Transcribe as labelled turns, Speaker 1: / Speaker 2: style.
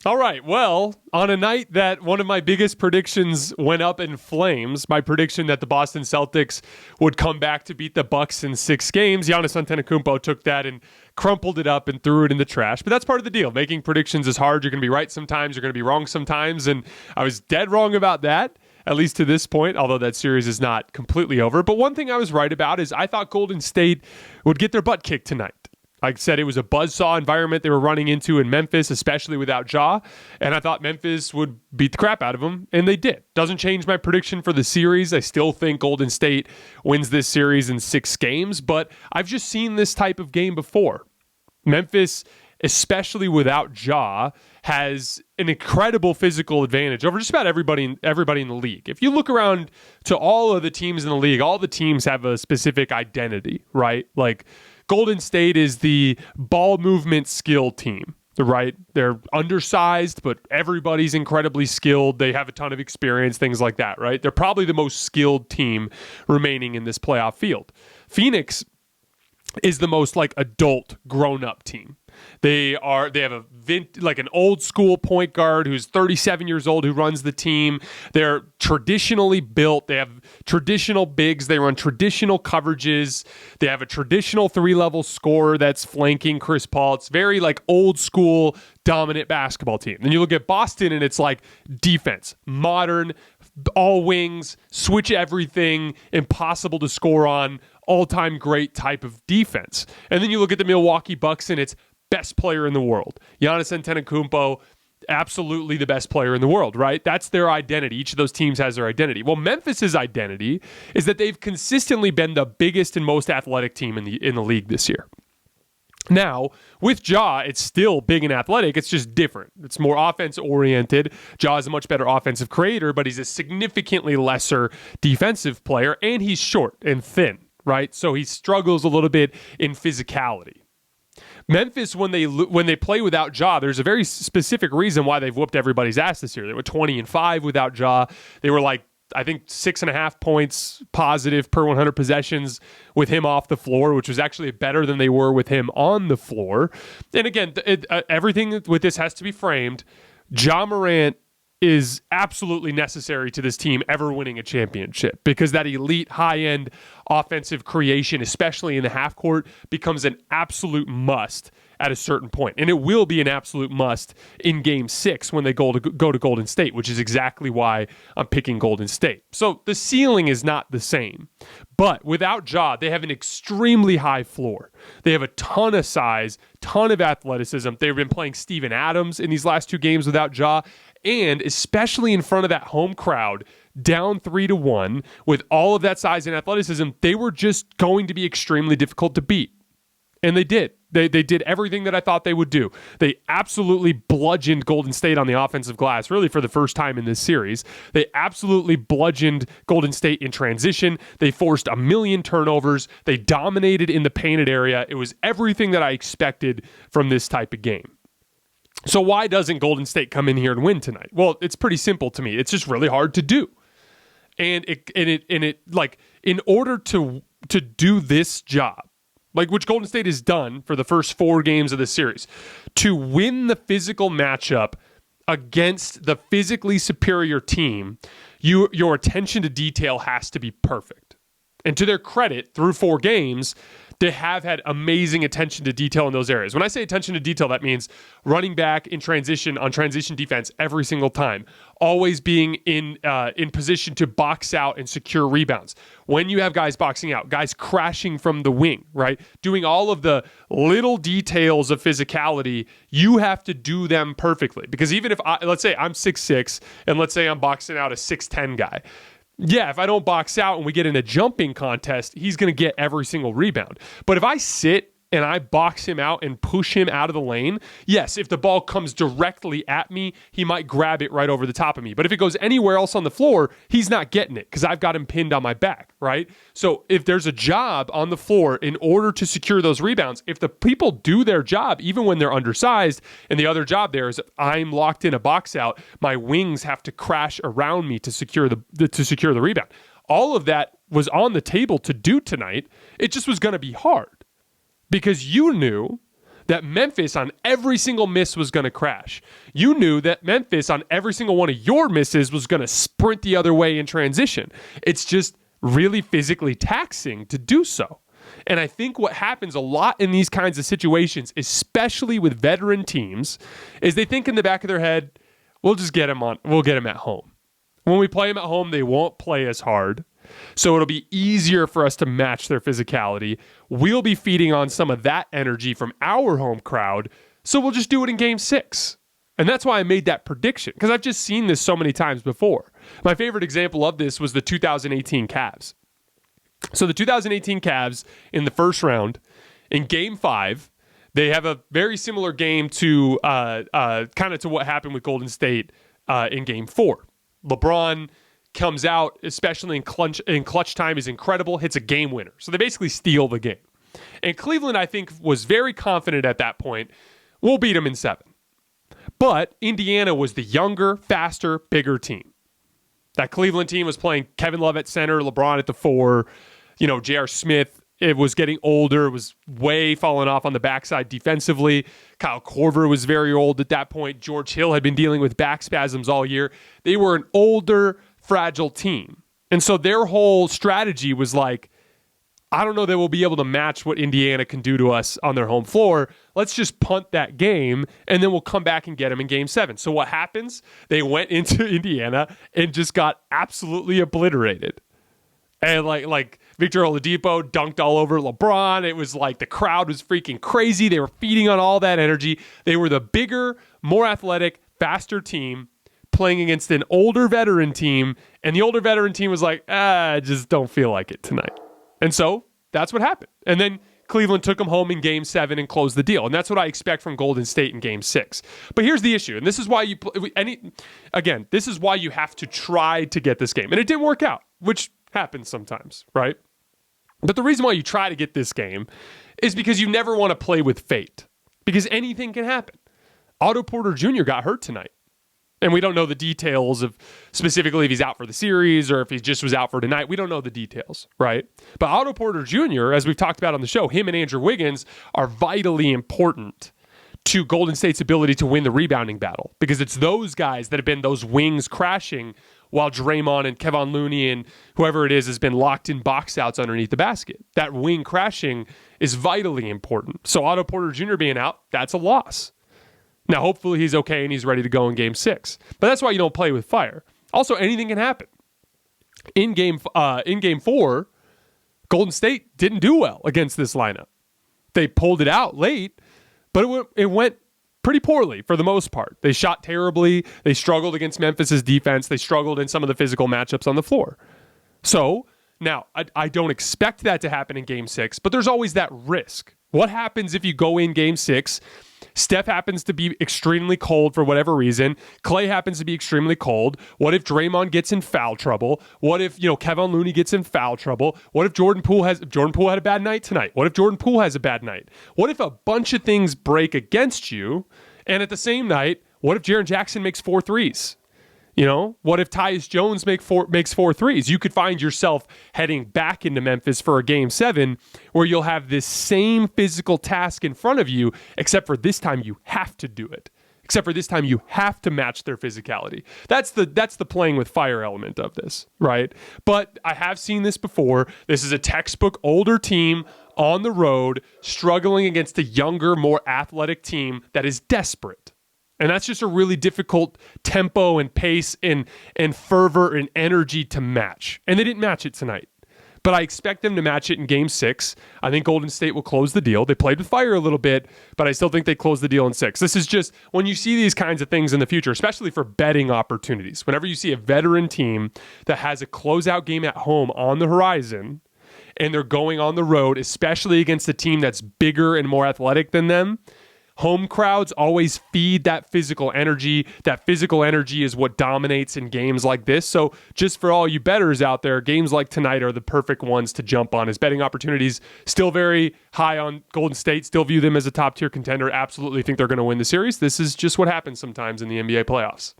Speaker 1: All right. Well, on a night that one of my biggest predictions went up in flames, my prediction that the Boston Celtics would come back to beat the Bucks in 6 games, Giannis Antetokounmpo took that and crumpled it up and threw it in the trash. But that's part of the deal. Making predictions is hard. You're going to be right sometimes. You're going to be wrong sometimes. And I was dead wrong about that, at least to this point, although that series is not completely over. But one thing I was right about is I thought Golden State would get their butt kicked tonight. Like I said, it was a buzzsaw environment they were running into in Memphis, especially without Ja. And I thought Memphis would beat the crap out of them, and they did. Doesn't change my prediction for the series. I still think Golden State wins this series in 6 games, but I've just seen this type of game before. Memphis, especially without Ja, has an incredible physical advantage over just about everybody in the league. If you look around to all of the teams in the league, all the teams have a specific identity, right? Like Golden State is the ball movement skill team, right? They're undersized, but everybody's incredibly skilled. They have a ton of experience, things like that, right? They're probably the most skilled team remaining in this playoff field. Phoenix is the most like adult grown-up team. They have an old school point guard who's 37 years old who runs the team. They're traditionally built. They have traditional bigs. They run traditional coverages. They have a traditional 3-level scorer that's flanking Chris Paul. It's very like old school dominant basketball team. Then you look at Boston and it's like defense, modern, all wings, switch everything, impossible to score on, all-time great type of defense. And then you look at the Milwaukee Bucks and it's best player in the world. Giannis Antetokounmpo, absolutely the best player in the world, right? That's their identity. Each of those teams has their identity. Well, Memphis's identity is that they've consistently been the biggest and most athletic team in the league this year. Now, with Ja, it's still big and athletic. It's just different. It's more offense-oriented. Ja is a much better offensive creator, but he's a significantly lesser defensive player, and he's short and thin, right? So he struggles a little bit in physicality. Memphis, when they play without Ja, there's a very specific reason why they've whooped everybody's ass this year. They were 20-5 without Ja. They were like, I think 6.5 points positive per 100 possessions with him off the floor, which was actually better than they were with him on the floor. And again, everything with this has to be framed. Ja Morant is absolutely necessary to this team ever winning a championship because that elite high-end offensive creation, especially in the half court, becomes an absolute must at a certain point. And it will be an absolute must in Game 6 when they go to Golden State, which is exactly why I'm picking Golden State. So the ceiling is not the same. But without Ja, they have an extremely high floor. They have a ton of size, ton of athleticism. They've been playing Steven Adams in these last 2 games without Ja. And especially in front of that home crowd, down 3-1, with all of that size and athleticism, they were just going to be extremely difficult to beat. And they did. They did everything that I thought they would do. They absolutely bludgeoned Golden State on the offensive glass, really for the first time in this series. They absolutely bludgeoned Golden State in transition. They forced a million turnovers. They dominated in the painted area. It was everything that I expected from this type of game. So why doesn't Golden State come in here and win tonight? Well, it's pretty simple to me. It's just really hard to do. And in order to do this job, like which Golden State has done for the first 4 games of the series, to win the physical matchup against the physically superior team, your attention to detail has to be perfect. And to their credit, through 4 games, they have had amazing attention to detail in those areas. When I say attention to detail, that means running back in transition on transition defense every single time, always being in position to box out and secure rebounds. When you have guys boxing out, guys crashing from the wing, right? Doing all of the little details of physicality, you have to do them perfectly. Because even if, let's say I'm 6'6", and let's say I'm boxing out a 6'10" guy, yeah, if I don't box out and we get in a jumping contest, he's going to get every single rebound. But if I sit and I box him out and push him out of the lane, yes, if the ball comes directly at me, he might grab it right over the top of me. But if it goes anywhere else on the floor, he's not getting it because I've got him pinned on my back, right? So if there's a job on the floor in order to secure those rebounds, if the people do their job, even when they're undersized, and the other job there is I'm locked in a box out, my wings have to crash around me to secure the rebound. All of that was on the table to do tonight. It just was going to be hard. Because you knew that Memphis on every single miss was going to crash. You knew that Memphis on every single one of your misses was going to sprint the other way in transition. It's just really physically taxing to do so. And I think what happens a lot in these kinds of situations, especially with veteran teams, is they think in the back of their head, we'll get them at home. When we play them at home, they won't play as hard. So it'll be easier for us to match their physicality. We'll be feeding on some of that energy from our home crowd. So we'll just do it in game 6. And that's why I made that prediction, because I've just seen this so many times before. My favorite example of this was the 2018 Cavs. So the 2018 Cavs in the first round, in game 5, they have a very similar game to kind of to what happened with Golden State in game 4. LeBron comes out, especially in clutch time, is incredible, hits a game winner. So they basically steal the game. And Cleveland, I think, was very confident at that point, we'll beat them in 7. But Indiana was the younger, faster, bigger team. That Cleveland team was playing Kevin Love at center, LeBron at the 4. J.R. Smith, it was getting older, was way falling off on the backside defensively. Kyle Korver was very old at that point. George Hill had been dealing with back spasms all year. They were an older, fragile team. And so their whole strategy was like, I don't know that we'll be able to match what Indiana can do to us on their home floor. Let's just punt that game, and then we'll come back and get them in game 7. So what happens? They went into Indiana and just got absolutely obliterated. And like Victor Oladipo dunked all over LeBron. It was like the crowd was freaking crazy. They were feeding on all that energy. They were the bigger, more athletic, faster team playing against an older veteran team. And the older veteran team was like, I just don't feel like it tonight. And so that's what happened. And then Cleveland took them home in game 7 and closed the deal. And that's what I expect from Golden State in game 6. But here's the issue. And this is why this is why you have to try to get this game. And it didn't work out, which happens sometimes, right? But the reason why you try to get this game is because you never want to play with fate, because anything can happen. Otto Porter Jr. got hurt tonight, and we don't know the details of specifically if he's out for the series or if he just was out for tonight. We don't know the details, right? But Otto Porter Jr., as we've talked about on the show, him and Andrew Wiggins are vitally important to Golden State's ability to win the rebounding battle, because it's those guys that have been those wings crashing while Draymond and Kevon Looney and whoever it is has been locked in box outs underneath the basket. That wing crashing is vitally important. So Otto Porter Jr. being out, that's a loss. Now, hopefully he's okay and he's ready to go in game 6. But that's why you don't play with fire. Also, anything can happen. In game 4, Golden State didn't do well against this lineup. They pulled it out late, but it went pretty poorly for the most part. They shot terribly. They struggled against Memphis's defense. They struggled in some of the physical matchups on the floor. So now I don't expect that to happen in game 6, but there's always that risk. What happens if you go in game 6? Steph happens to be extremely cold for whatever reason. Clay happens to be extremely cold. What if Draymond gets in foul trouble? What if, Kevon Looney gets in foul trouble? What if Jordan Poole had a bad night tonight? What if Jordan Poole has a bad night? What if a bunch of things break against you? And at the same night, what if Jaren Jackson makes 4 threes? What if Tyus Jones makes 4 threes? You could find yourself heading back into Memphis for a game 7 where you'll have this same physical task in front of you, except for this time you have to do it. Except for this time you have to match their physicality. That's the playing with fire element of this, right? But I have seen this before. This is a textbook older team on the road struggling against a younger, more athletic team that is desperate. And that's just a really difficult tempo and pace and fervor and energy to match. And they didn't match it tonight. But I expect them to match it in game 6. I think Golden State will close the deal. They played with fire a little bit, but I still think they close the deal in 6. This is just, when you see these kinds of things in the future, especially for betting opportunities, whenever you see a veteran team that has a closeout game at home on the horizon, and they're going on the road, especially against a team that's bigger and more athletic than them, home crowds always feed that physical energy. That physical energy is what dominates in games like this. So just for all you bettors out there, games like tonight are the perfect ones to jump on. As betting opportunities, still very high on Golden State, still view them as a top tier contender, absolutely think they're going to win the series. This is just what happens sometimes in the NBA playoffs.